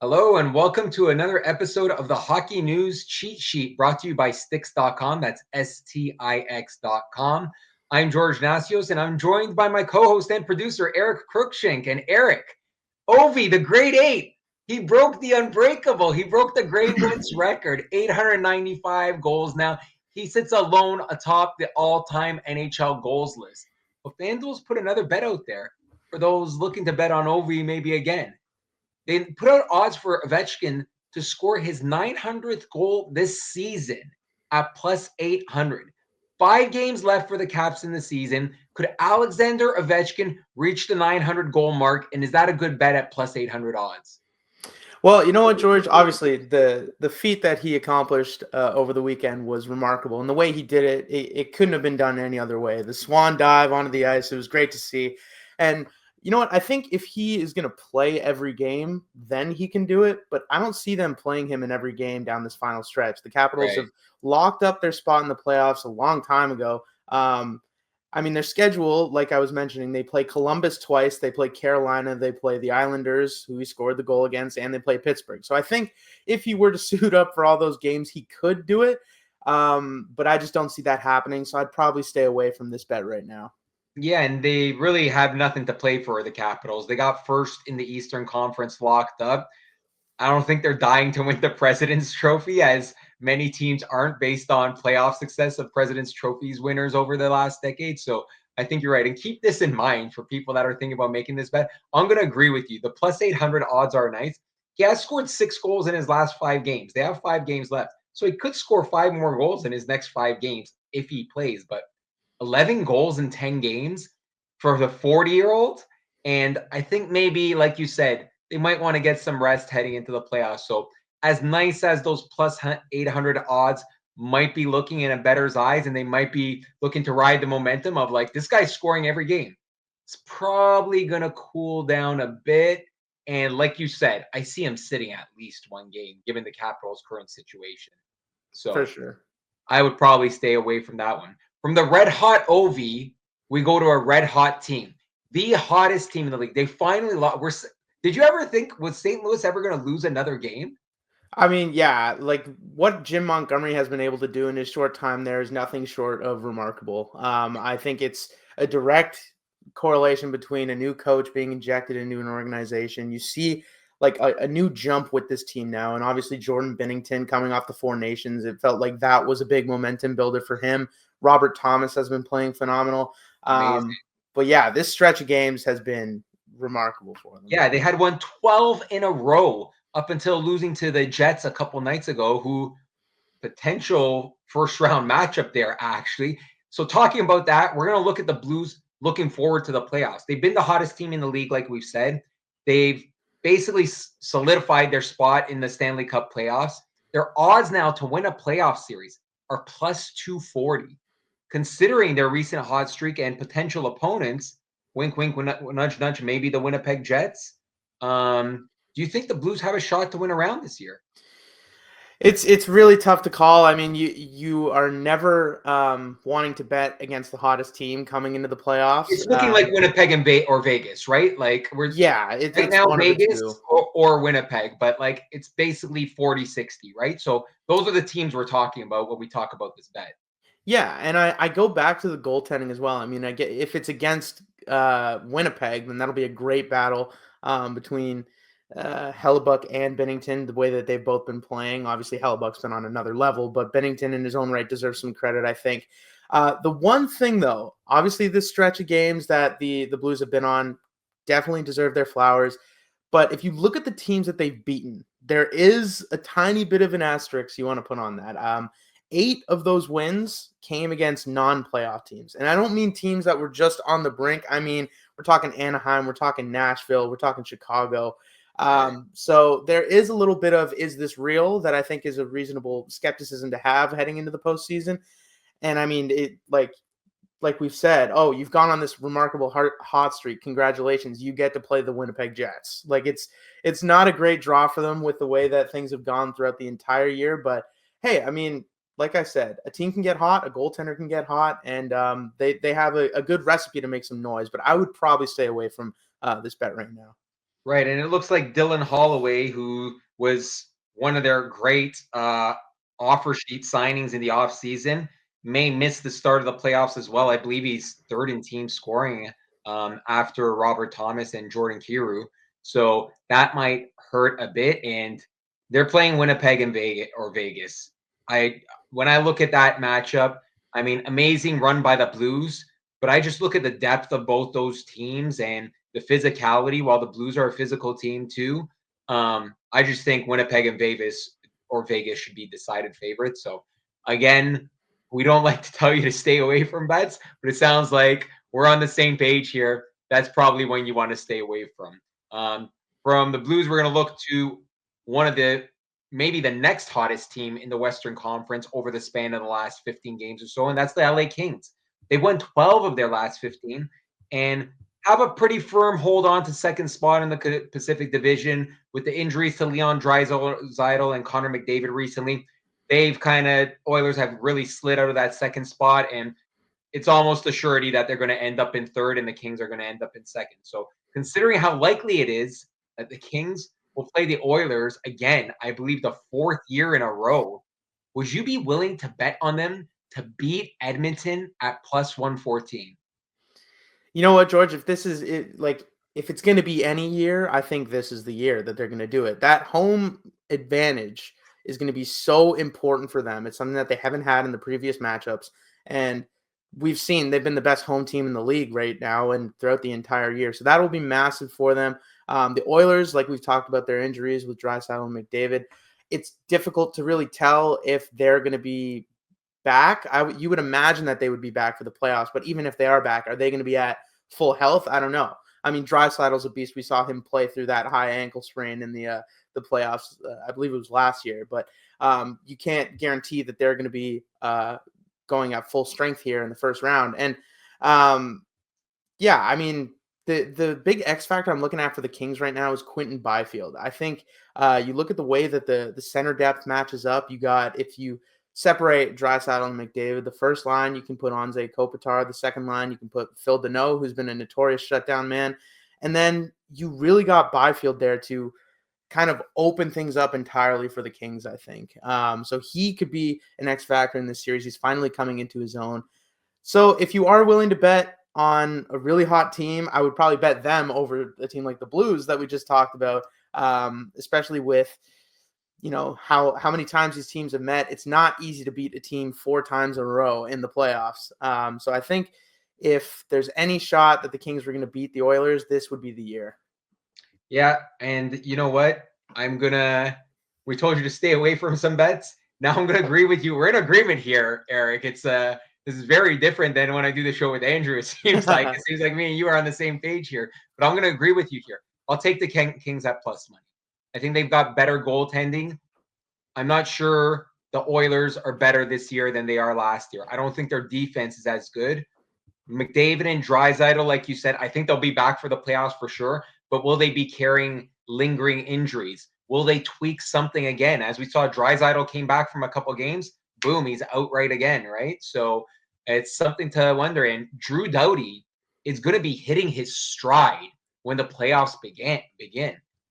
Hello and welcome to another episode of the Hockey News Cheat Sheet brought to you by Stix.com. That's Stix.com. I'm George Nassios and I'm joined by my co-host and producer, Eric Cruikshank. And Eric, Ovi, the grade 8, he broke the unbreakable. He broke the grade wins record, 895 goals now. He sits alone atop the all-time NHL goals list. But FanDuel's put another bet out there for those looking to bet on Ovi maybe again. They put out odds for Ovechkin to score his 900th goal this season at plus 800. 5 games left for the Caps in the season. Could Alexander Ovechkin reach the 900 goal mark? And is that a good bet at plus 800 odds? Well, you know what, George? Obviously, the feat that he accomplished over the weekend was remarkable. And the way he did it, it couldn't have been done any other way. The swan dive onto the ice, it was great to see. And you know what? I think if he is going to play every game, then he can do it. But I don't see them playing him in every game down this final stretch. The Capitals have locked up their spot in the playoffs a long time ago. Their schedule, like I was mentioning, they play Columbus twice, they play Carolina, they play the Islanders, who he scored the goal against, and they play Pittsburgh. So I think if he were to suit up for all those games, he could do it. But I just don't see that happening. So I'd probably stay away from this bet right now. Yeah, and they really have nothing to play for, the Capitals. They got first in the Eastern Conference locked up. I don't think they're dying to win the President's Trophy, as many teams aren't, based on playoff success of President's Trophies winners over the last decade. So I think you're right. And keep this in mind for people that are thinking about making this bet. I'm going to agree with you. The plus 800 odds are nice. He has scored 6 goals in his last 5 games. They have 5 games left. So he could score 5 more goals in his next 5 games if he plays. But 11 goals in 10 games for the 40-year-old. And I think maybe, like you said, they might want to get some rest heading into the playoffs. So as nice as those plus 800 odds might be looking in a bettor's eyes, and they might be looking to ride the momentum of like, this guy's scoring every game, it's probably going to cool down a bit. And like you said, I see him sitting at least 1 game given the Capitals' current situation. So for sure, I would probably stay away from that one. From the red hot OV, we go to a red hot team, the hottest team in the league. They finally lost. Did you ever think, was St. Louis ever going to lose another game? I mean, yeah, like what Jim Montgomery has been able to do in his short time there is nothing short of remarkable. I think it's a direct correlation between a new coach being injected into an organization. You see like a new jump with this team now. And obviously Jordan Binnington coming off the Four Nations, it felt like that was a big momentum builder for him. Robert Thomas has been playing phenomenal. But yeah, this stretch of games has been remarkable for them. Yeah, they had won 12 in a row up until losing to the Jets a couple nights ago, who potential first round matchup there, actually. So talking about that, we're going to look at the Blues looking forward to the playoffs. They've been the hottest team in the league, like we've said. They've basically solidified their spot in the Stanley Cup playoffs. Their odds now to win a playoff series are plus 240. Considering their recent hot streak and potential opponents, wink, wink, nudge, nudge, maybe the Winnipeg Jets. Do you think the Blues have a shot to win around this year? It's really tough to call. I mean, you are never wanting to bet against the hottest team coming into the playoffs. It's looking like Winnipeg and or Vegas, right? Like it's right now Vegas or Winnipeg, but like it's basically 40-60, right? So those are the teams we're talking about when we talk about this bet. Yeah, and I go back to the goaltending as well. I mean, I get if it's against Winnipeg, then that'll be a great battle between Hellebuyck and Binnington, the way that they've both been playing. Obviously, Hellebuck's been on another level, but Binnington in his own right deserves some credit, I think. The one thing, though, obviously this stretch of games that the Blues have been on definitely deserve their flowers. But if you look at the teams that they've beaten, there is a tiny bit of an asterisk you want to put on that. 8 of those wins came against non-playoff teams. And I don't mean teams that were just on the brink. I mean, we're talking Anaheim, we're talking Nashville, we're talking Chicago. So there is a little bit of, is this real, that I think is a reasonable skepticism to have heading into the postseason. And I mean, it like we've said, oh, you've gone on this remarkable hot streak. Congratulations. You get to play the Winnipeg Jets. Like it's not a great draw for them with the way that things have gone throughout the entire year. But hey, I mean, like I said, a team can get hot, a goaltender can get hot, and they have a good recipe to make some noise. But I would probably stay away from this bet right now. Right, and it looks like Dylan Holloway, who was one of their great offer sheet signings in the offseason, may miss the start of the playoffs as well. I believe he's third in team scoring after Robert Thomas and Jordan Kyrou. So that might hurt a bit. And they're playing Winnipeg and Vegas. I when I look at that matchup, I mean, amazing run by the Blues, but I just look at the depth of both those teams and the physicality. While the Blues are a physical team too, I just think Winnipeg and Vegas should be decided favorites. So again, we don't like to tell you to stay away from bets, but it sounds like we're on the same page here. That's probably one you want to stay away from. From the Blues, we're going to look to one of the maybe the next hottest team in the Western Conference over the span of the last 15 games or so, and that's the LA Kings. They won 12 of their last 15 and have a pretty firm hold on to second spot in the Pacific Division with the injuries to Leon Draisaitl and Connor McDavid recently. Oilers have really slid out of that second spot, and it's almost a surety that they're going to end up in third and the Kings are going to end up in second. So considering how likely it is that the Kings will play the Oilers again, I believe the fourth year in a row, would you be willing to bet on them to beat Edmonton at plus 114? You know what, George? If this is it, like if it's going to be any year, I think this is the year that they're going to do it. That home advantage is going to be so important for them. It's something that they haven't had in the previous matchups, and we've seen they've been the best home team in the league right now and throughout the entire year. So that will be massive for them. The Oilers, like we've talked about their injuries with Draisaitl and McDavid, it's difficult to really tell if they're going to be back. You would imagine that they would be back for the playoffs, but even if they are back, are they going to be at full health? I don't know. I mean, Draisaitl's a beast. We saw him play through that high ankle sprain in the playoffs. I believe it was last year, but you can't guarantee that they're going to be going at full strength here in the first round. And yeah, I mean, the big X factor I'm looking at for the Kings right now is Quinton Byfield. I think you look at the way that the center depth matches up. You got, if you separate Draisaitl and McDavid, the first line you can put Anze Kopitar. The second line you can put Phil Deneau, who's been a notorious shutdown man. And then you really got Byfield there to kind of open things up entirely for the Kings, I think. So he could be an X factor in this series. He's finally coming into his own. So if you are willing to bet on a really hot team, I would probably bet them over a team like the Blues that we just talked about, especially with how many times these teams have met. It's not easy to beat a team 4 times in a row in the playoffs. So I think if there's any shot that the Kings were going to beat the Oilers, this would be the year. Yeah, and you know what? We told you to stay away from some bets. Now I'm gonna agree with you. We're in agreement here, Eric. This is very different than when I do the show with Andrew. It seems like me and you are on the same page here. But I'm gonna agree with you here. I'll take the Kings at plus money. I think they've got better goaltending. I'm not sure the Oilers are better this year than they are last year. I don't think their defense is as good. McDavid and Draisaitl, like you said, I think they'll be back for the playoffs for sure. But will they be carrying lingering injuries? Will they tweak something again? As we saw, Draisaitl came back from a couple games. Boom, he's outright again, right? So it's something to wonder. And Drew Doughty is going to be hitting his stride when the playoffs begin.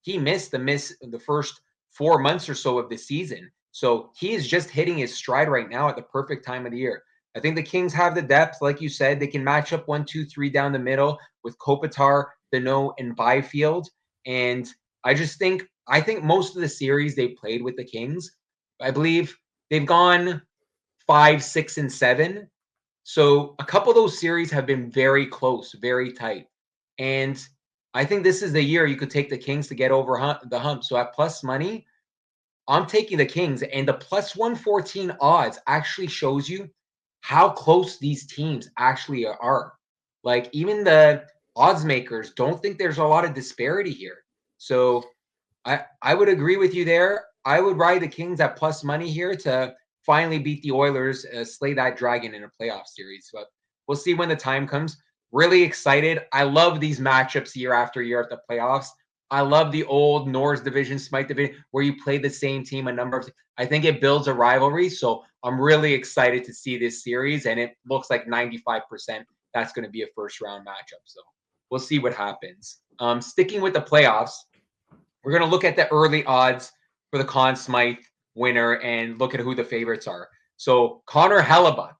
He missed the first 4 months or so of the season. So he is just hitting his stride right now at the perfect time of the year. I think the Kings have the depth, like you said. They can match up 1, 2, 3 down the middle with Kopitar, Deneau, and Byfield. And I think most of the series they played with the Kings, I believe they've gone 5, 6, and 7. So a couple of those series have been very close, very tight. And I think this is the year you could take the Kings to get over the hump. So at plus money, I'm taking the Kings, and the plus 114 odds actually shows you how close these teams actually are. Like, even the odds makers don't think there's a lot of disparity here. So I would agree with you there. I would ride the Kings at plus money here to finally beat the Oilers, slay that dragon in a playoff series. But we'll see when the time comes. Really excited. I love these matchups year after year at the playoffs. I love the old Norris division, Smythe division, where you play the same team a number of. I think it builds a rivalry. So I'm really excited to see this series, and it looks like 95% that's going to be a first round matchup. So we'll see what happens. Sticking with the playoffs, we're going to look at the early odds for the Conn Smythe winner and look at who the favorites are. So Connor Hellebuyck,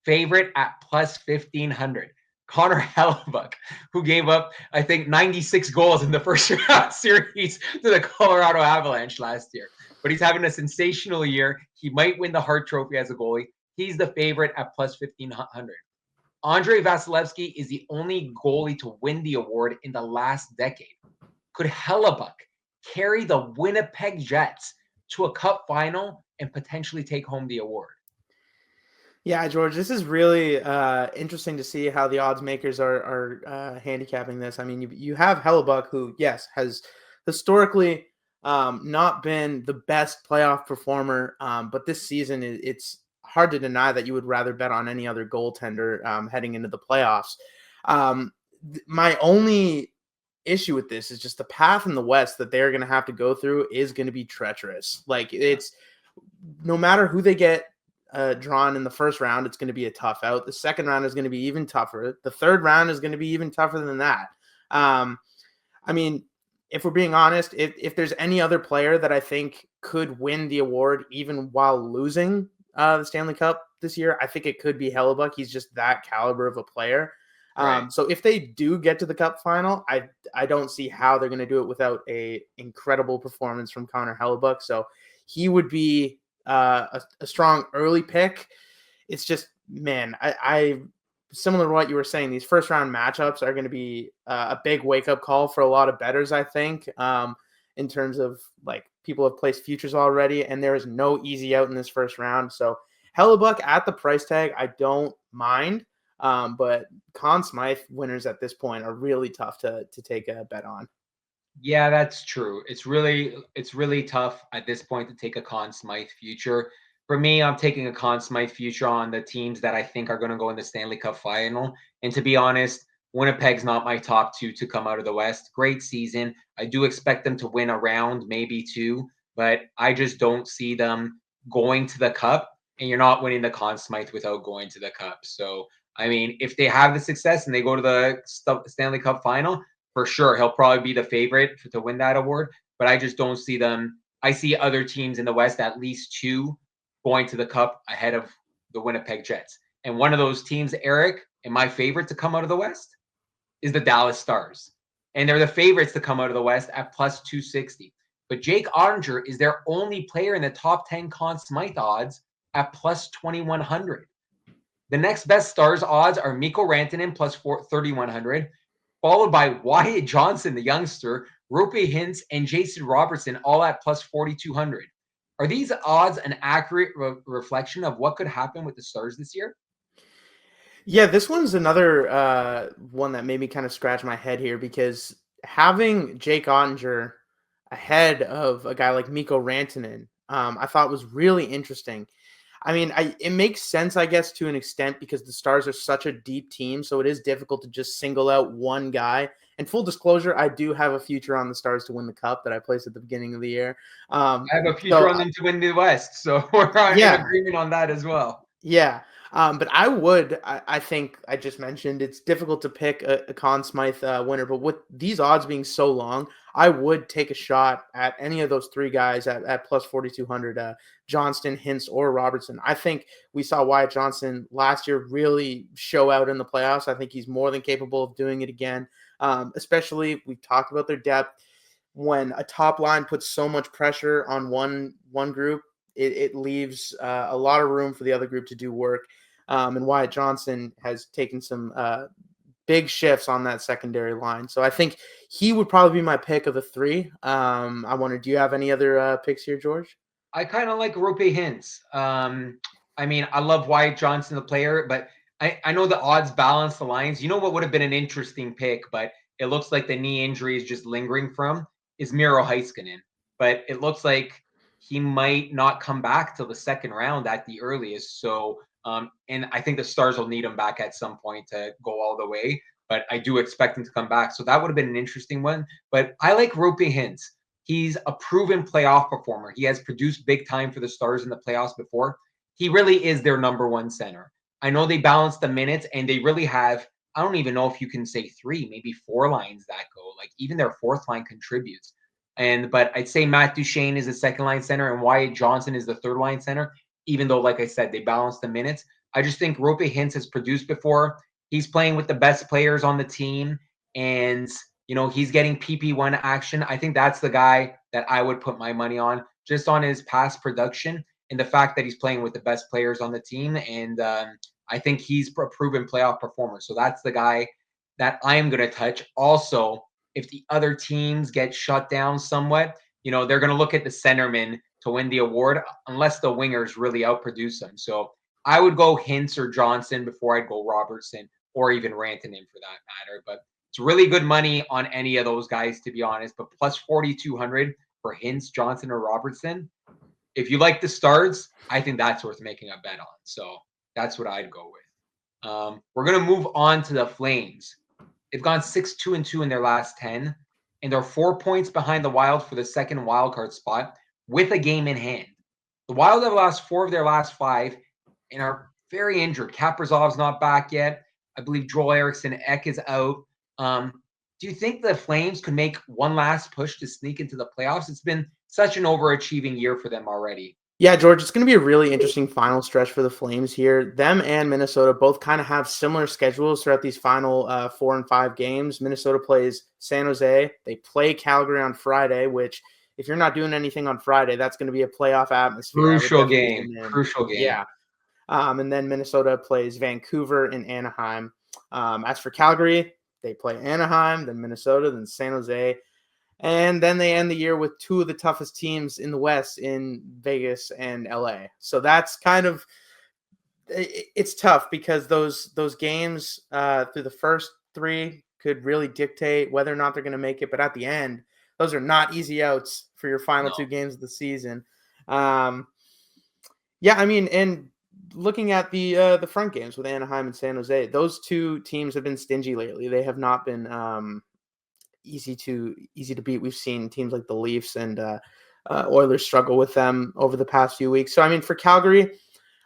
favorite at plus 1,500. Connor Hellebuyck, who gave up, I think, 96 goals in the first round series to the Colorado Avalanche last year. But he's having a sensational year. He might win the Hart Trophy as a goalie. He's the favorite at plus 1,500. Andrei Vasilevsky is the only goalie to win the award in the last decade. Could Hellebuyck carry the Winnipeg Jets to a cup final and potentially take home the award? Yeah, George, this is really interesting to see how the odds makers are handicapping this. I mean, you have Hellebuyck, who, yes, has historically not been the best playoff performer, but this season it's hard to deny that you would rather bet on any other goaltender heading into the playoffs. My only issue with this is just the path in the West that they're going to have to go through is going to be treacherous. Like, it's no matter who they get drawn in the first round, it's going to be a tough out. The second round is going to be even tougher. The third round is going to be even tougher than that. I mean, if we're being honest, if there's any other player that I think could win the award even while losing the Stanley Cup this year, I think it could be Hellebuyck. He's just that caliber of a player. Right. So if they do get to the Cup final, I don't see how they're going to do it without a incredible performance from Connor Hellebuyck. So he would be a strong early pick. It's just, man, I similar to what you were saying, these first round matchups are going to be a big wake up call for a lot of bettors, I think, in terms of like people have placed futures already, and there is no easy out in this first round. So Hellebuyck at the price tag, I don't mind. But Conn Smythe winners at this point are really tough to take a bet on. Yeah, that's true. It's really tough at this point to take a Conn Smythe future. For me, I'm taking a Conn Smythe future on the teams that I think are going to go in the Stanley Cup final. And to be honest, Winnipeg's not my top two to come out of the West. Great season. I do expect them to win a round, maybe two, but I just don't see them going to the Cup. And you're not winning the Conn Smythe without going to the Cup. So, I mean, if they have the success and they go to the Stanley Cup final, for sure, he'll probably be the favorite to win that award, but I just don't see them. I see other teams in the West, at least two, going to the Cup ahead of the Winnipeg Jets. And one of those teams, Eric, and my favorite to come out of the West is the Dallas Stars. And they're the favorites to come out of the West at plus 260. But Jake Ottinger is their only player in the top 10 Conn Smythe odds at plus 2,100. The next best Stars odds are Mikko Rantanen plus 3,100. Followed by Wyatt Johnson, the youngster, Roope Hintz, and Jason Robertson, all at plus 4,200. Are these odds an accurate reflection of what could happen with the Stars this year? Yeah, this one's another one that made me kind of scratch my head here, because having Jake Ottinger ahead of a guy like Mikko Rantanen, I thought was really interesting. I mean, it makes sense, I guess, to an extent, because the Stars are such a deep team, so it is difficult to just single out one guy. And full disclosure, I do have a future on the Stars to win the Cup that I placed at the beginning of the year. I have a future on them to win the West, so we're in agreement on that as well. Yeah. But I think I just mentioned it's difficult to pick a Conn Smythe winner, but with these odds being so long, I would take a shot at any of those three guys at plus 4,200, Johnston, Hintz, or Robertson. I think we saw Wyatt Johnson last year really show out in the playoffs. I think he's more than capable of doing it again, especially we talked about their depth. When a top line puts so much pressure on one group, it leaves a lot of room for the other group to do work. And Wyatt Johnson has taken some big shifts on that secondary line. So I think he would probably be my pick of the three. I wonder, do you have any other picks here, George? I kind of like Roope Hintz. I mean, I love Wyatt Johnson, the player, but I know the odds balance the lines. You know what would have been an interesting pick, but it looks like the knee injury is just lingering from, is Miro Heiskanen. But it looks like he might not come back till the second round at the earliest. So, and I think the Stars will need him back at some point to go all the way. But I do expect him to come back. So that would have been an interesting one. But I like Roope Hintz. He's a proven playoff performer. He has produced big time for the Stars in the playoffs before. He really is their number one center. I know they balance the minutes, and they really have I don't even know if you can say 3, maybe 4 lines that go. Like even their 4th line contributes. But I'd say Matt Duchene is the 2nd line center and Wyatt Johnson is the 3rd line center, even though, like I said, they balance the minutes. I just think Rope Hintz has produced before. He's playing with the best players on the team, and he's getting PP1 action. I think that's the guy that I would put my money on, just on his past production and the fact that he's playing with the best players on the team. And I think he's a proven playoff performer. So that's the guy that I'm going to touch. Also, if the other teams get shut down somewhat, they're going to look at the centerman to win the award unless the wingers really outproduce them. So I would go Hintz or Johnson before I'd go Robertson or even Rantanen for that matter. But it's really good money on any of those guys, to be honest. But plus 4,200 for Hintz, Johnson, or Robertson. If you like the Stars, I think that's worth making a bet on. So that's what I'd go with. We're going to move on to the Flames. They've gone 6-2-2 in their last 10, and they're 4 points behind the Wild for the second wildcard spot with a game in hand. The Wild have lost 4 of their last 5 and are very injured. Kaprizov's not back yet. I believe Joel Eriksson Ek is out. Do you think the Flames could make one last push to sneak into the playoffs? It's been such an overachieving year for them already. Yeah, George, it's going to be a really interesting final stretch for the Flames here. Them and Minnesota both kind of have similar schedules throughout these final 4 and 5 games. Minnesota plays San Jose. They play Calgary on Friday, which if you're not doing anything on Friday, that's going to be a playoff atmosphere. Crucial game. Yeah. And then Minnesota plays Vancouver and Anaheim. As for Calgary, they play Anaheim, then Minnesota, then San Jose. And then they end the year with 2 of the toughest teams in the West in Vegas and LA. So that's kind of it's tough because those games through the first 3 could really dictate whether or not they're going to make it. But at the end, those are not easy outs for your final 2 games of the season. And looking at the front games with Anaheim and San Jose, those 2 teams have been stingy lately. They have not been easy to beat. We've seen teams like the Leafs and Oilers struggle with them over the past few weeks. So, for Calgary,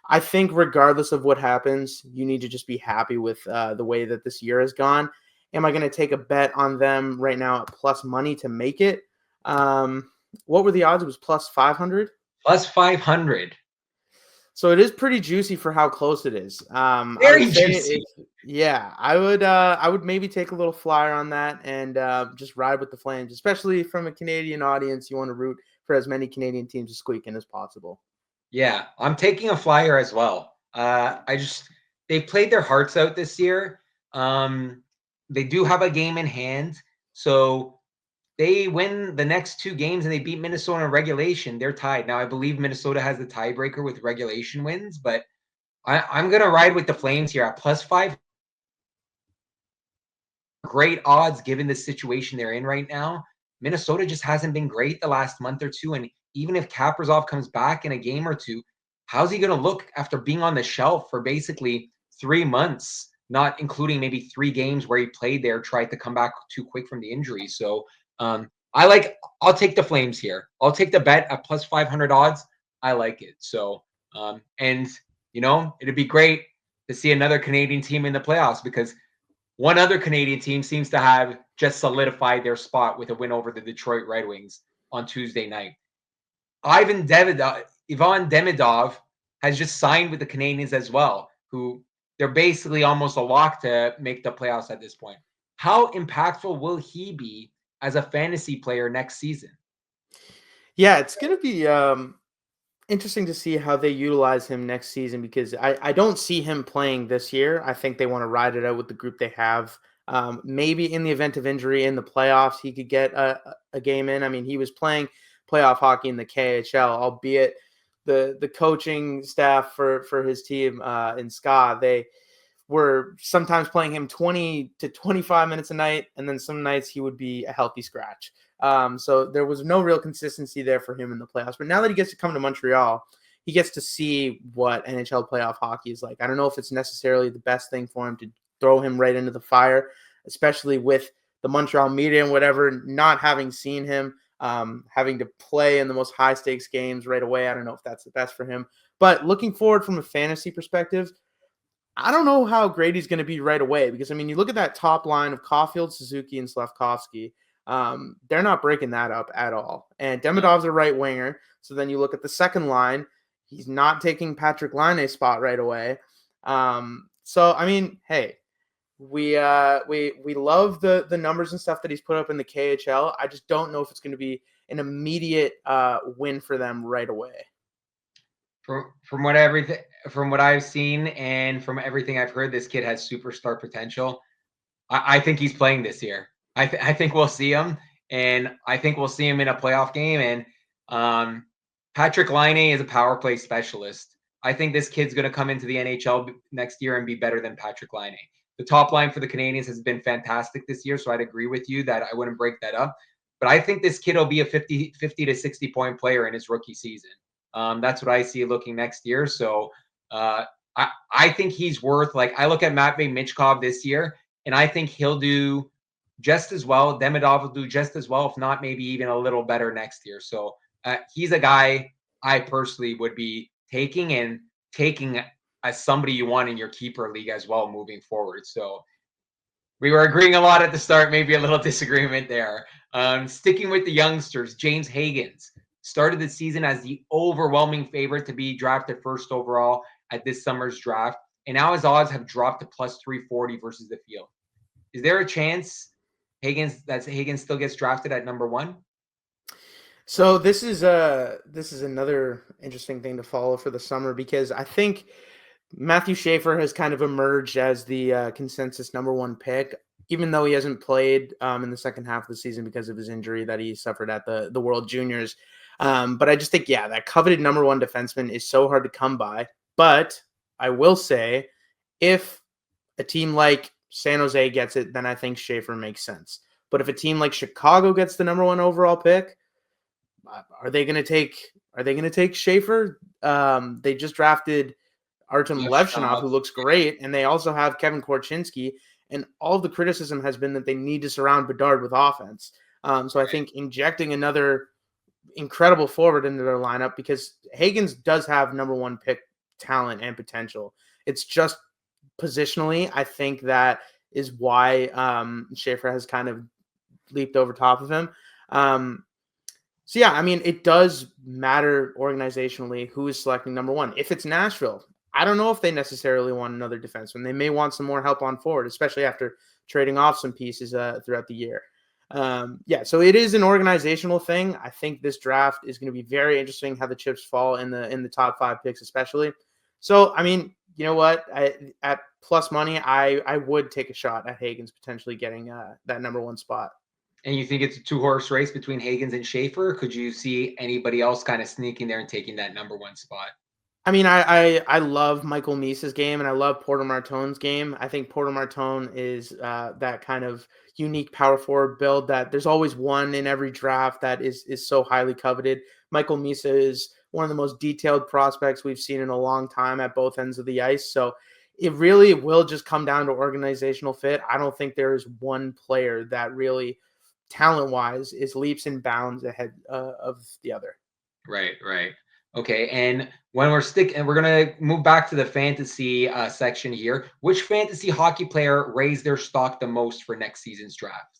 I think regardless of what happens, you need to just be happy with the way that this year has gone. Am I going to take a bet on them right now at plus money to make it? What were the odds? It was plus 500? Plus 500. So it is pretty juicy for how close it is. Very juicy. I would maybe take a little flyer on that and just ride with the Flames, especially from a Canadian audience. You want to root for as many Canadian teams to squeak in as possible. Yeah, I'm taking a flyer as well. They played their hearts out this year. They do have a game in hand, so they win the next 2 games and they beat Minnesota in regulation. They're tied. Now, I believe Minnesota has the tiebreaker with regulation wins, but I'm going to ride with the Flames here at plus 5. Great odds given the situation they're in right now. Minnesota just hasn't been great the last month or 2. And even if Kaprizov comes back in a game or 2, how's he going to look after being on the shelf for basically 3 months, not including maybe 3 games where he played there, tried to come back too quick from the injury. So, I'll take the Flames here. I'll take the bet at plus 500 odds. I like it. So, it'd be great to see another Canadian team in the playoffs because one other Canadian team seems to have just solidified their spot with a win over the Detroit Red Wings on Tuesday night. Ivan Demidov has just signed with the Canadiens as well, who they're basically almost a lock to make the playoffs at this point. How impactful will he be as a fantasy player next season? Yeah, it's going to be interesting to see how they utilize him next season because I don't see him playing this year. I think they want to ride it out with the group they have. Maybe in the event of injury in the playoffs, he could get a game in. He was playing playoff hockey in the KHL, albeit the coaching staff for his team in SKA, they were sometimes playing him 20 to 25 minutes a night, and then some nights he would be a healthy scratch. So there was no real consistency there for him in the playoffs. But now that he gets to come to Montreal, he gets to see what NHL playoff hockey is like. I don't know if it's necessarily the best thing for him to throw him right into the fire, especially with the Montreal media and whatever, not having seen him, having to play in the most high-stakes games right away. I don't know if that's the best for him. But looking forward from a fantasy perspective, I don't know how great he's going to be right away because, I mean, you look at that top line of Caulfield, Suzuki, and Slafkovsky. They're not breaking that up at all. And Demidov's a right winger. So then you look at the second line. He's not taking Patrick Laine's spot right away. So, I mean, hey, we love the numbers and stuff that he's put up in the KHL. I just don't know if it's going to be an immediate win for them right away. From what I've seen and from everything I've heard, this kid has superstar potential. I think he's playing this year. I think we'll see him, and I think we'll see him in a playoff game. And Patrick Laine is a power play specialist. I think this kid's going to come into the NHL next year and be better than Patrick Laine. The top line for the Canadiens has been fantastic this year, so I'd agree with you that I wouldn't break that up. But I think this kid will be a 50 to 60 point player in his rookie season. That's what I see looking next year. So I think he's worth, like, I look at Matvei Michkov this year, and I think he'll do just as well. Demidov will do just as well, if not maybe even a little better next year. So he's a guy I personally would be taking as somebody you want in your keeper league as well moving forward. So we were agreeing a lot at the start, maybe a little disagreement there. Sticking with the youngsters, James Hagens started the season as the overwhelming favorite to be drafted first overall at this summer's draft. And now his odds have dropped to plus 340 versus the field. Is there a chance Hagens still gets drafted at number 1? So this is another interesting thing to follow for the summer because I think Matthew Schaefer has kind of emerged as the consensus number 1 pick, even though he hasn't played in the second half of the season because of his injury that he suffered at the World Juniors. But I just think, that coveted number 1 defenseman is so hard to come by. But I will say, if a team like San Jose gets it, then I think Schaefer makes sense. But if a team like Chicago gets the number 1 overall pick, are they going to take Schaefer? They just drafted Artem Levshinov, who looks great, and they also have Kevin Korchinski. And all of the criticism has been that they need to surround Bedard with offense. So I think injecting another incredible forward into their lineup, because Hagens does have number 1 pick talent and potential. It's just positionally, I think that is why Schaefer has kind of leaped over top of him. So yeah, I mean, it does matter organizationally who is selecting number 1. If it's Nashville, I don't know if they necessarily want another defenseman. They may want some more help on forward, especially after trading off some pieces throughout the year. So it is an organizational thing. I think this draft is going to be very interesting how the chips fall in the top 5 picks, especially. So, I mean, you know what? At plus money, I would take a shot at Hagens potentially getting that number 1 spot. And you think it's a 2-horse race between Hagens and Schaefer? Could you see anybody else kind of sneaking there and taking that number 1 spot? I mean, I love Michael Meese's game, and I love Porter Martone's game. I think Porter Martone is that kind of unique power forward build that there's always one in every draft that is so highly coveted. Michael Meese is one of the most detailed prospects we've seen in a long time at both ends of the ice. So it really will just come down to organizational fit. I don't think there is one player that really, talent-wise, is leaps and bounds ahead of the other. Right. Okay, and when we're going to move back to the fantasy section here. Which fantasy hockey player raised their stock the most for next season's draft?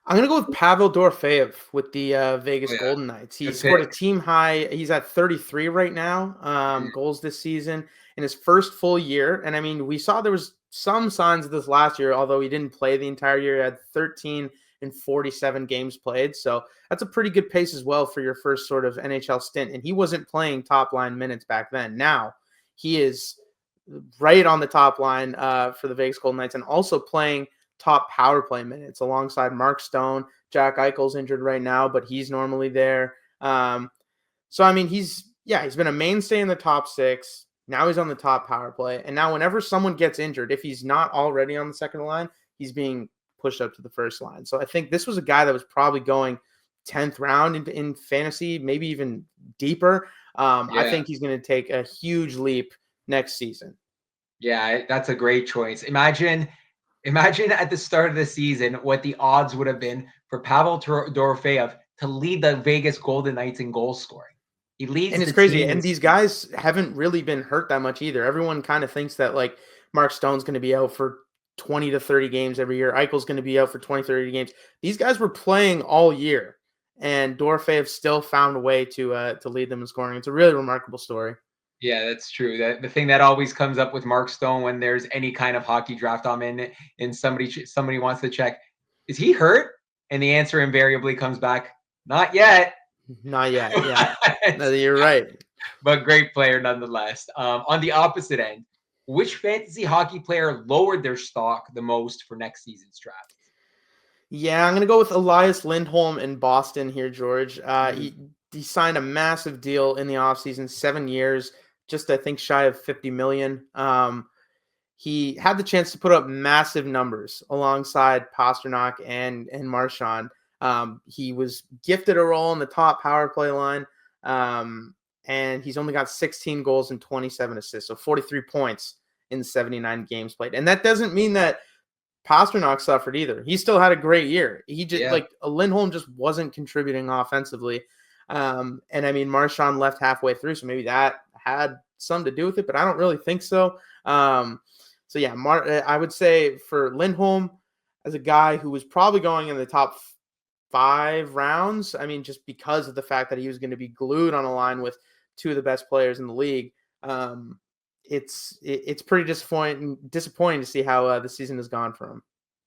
I'm going to go with Pavel Dorofeyev with the Vegas Golden Knights. He scored a team high. He's at 33 right now, goals this season in his first full year. And I mean, we saw there was some signs of this last year, although he didn't play the entire year. He had 13 and 47 games played. So that's a pretty good pace as well for your first sort of NHL stint. And he wasn't playing top line minutes back then. Now he is right on the top line for the Vegas Golden Knights and also playing top power play minutes alongside Mark Stone. Jack Eichel's injured right now, but he's normally there. So, I mean, he's been a mainstay in the top 6. Now he's on the top power play. And now whenever someone gets injured, if he's not already on the second line, he's being pushed up to the first line. So I think this was a guy that was probably going 10th round in fantasy, maybe even deeper. I think he's going to take a huge leap next season. Yeah, that's a great choice. Imagine at the start of the season what the odds would have been for Pavel Dorofeyev to lead the Vegas Golden Knights in goal scoring. He leads And it's the crazy. team in And these guys haven't really been hurt that much either. Everyone kind of thinks that like Mark Stone's going to be out for 20 to 30 games every year. Eichel's going to be out for 20, 30 games. These guys were playing all year, and Dorofeyev still found a way to lead them in scoring. It's a really remarkable story. Yeah, that's true. That the thing that always comes up with Mark Stone when there's any kind of hockey draft I'm in, and somebody wants to check, is he hurt? And the answer invariably comes back, not yet. Not yet. Yeah, no, you're right. But great player nonetheless. On the opposite end, which fantasy hockey player lowered their stock the most for next season's draft? Yeah, I'm gonna go with Elias Lindholm in Boston here, George. Mhm. He signed a massive deal in the offseason, 7 years, just I think shy of 50 million. He had the chance to put up massive numbers alongside Pasternak and Marchand. He was gifted a role in the top power play line, and he's only got 16 goals and 27 assists, so 43 points in 79 games played. And that doesn't mean that Pasternak suffered either. He still had a great year. He just Yeah. Lindholm just wasn't contributing offensively. And I mean, Marchand left halfway through, so maybe that had some to do with it, but I don't really think so. So yeah, I would say for Lindholm, as a guy who was probably going in the top 5 rounds, I mean, just because of the fact that he was going to be glued on a line with two of the best players in the league. It's pretty disappointing to see how the season has gone for him.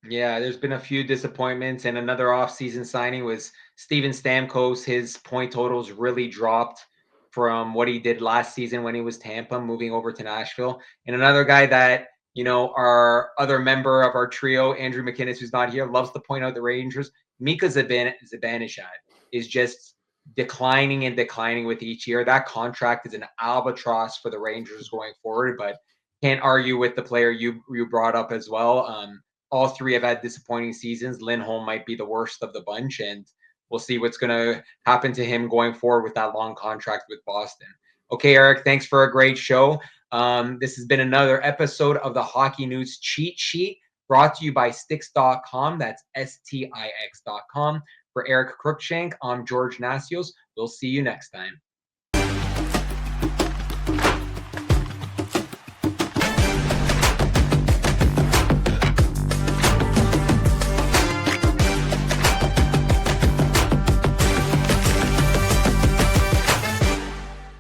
Yeah, there's been a few disappointments, and another offseason signing was Steven Stamkos. His point totals really dropped from what he did last season when he was Tampa, moving over to Nashville. And another guy that, our other member of our trio, Andrew McInnes, who's not here, loves to point out the Rangers. Mika Zibanejad is just declining and declining with each year. That contract is an albatross for the Rangers going forward, but can't argue with the player you brought up as well. All three have had disappointing seasons. Lindholm might be the worst of the bunch, and we'll see what's going to happen to him going forward with that long contract with Boston. Okay, Eric, thanks for a great show. This has been another episode of the Hockey News Cheat Sheet brought to you by Stix.com. That's Stix.com. For Eric Cruikshank, I'm George Nassios. We'll see you next time.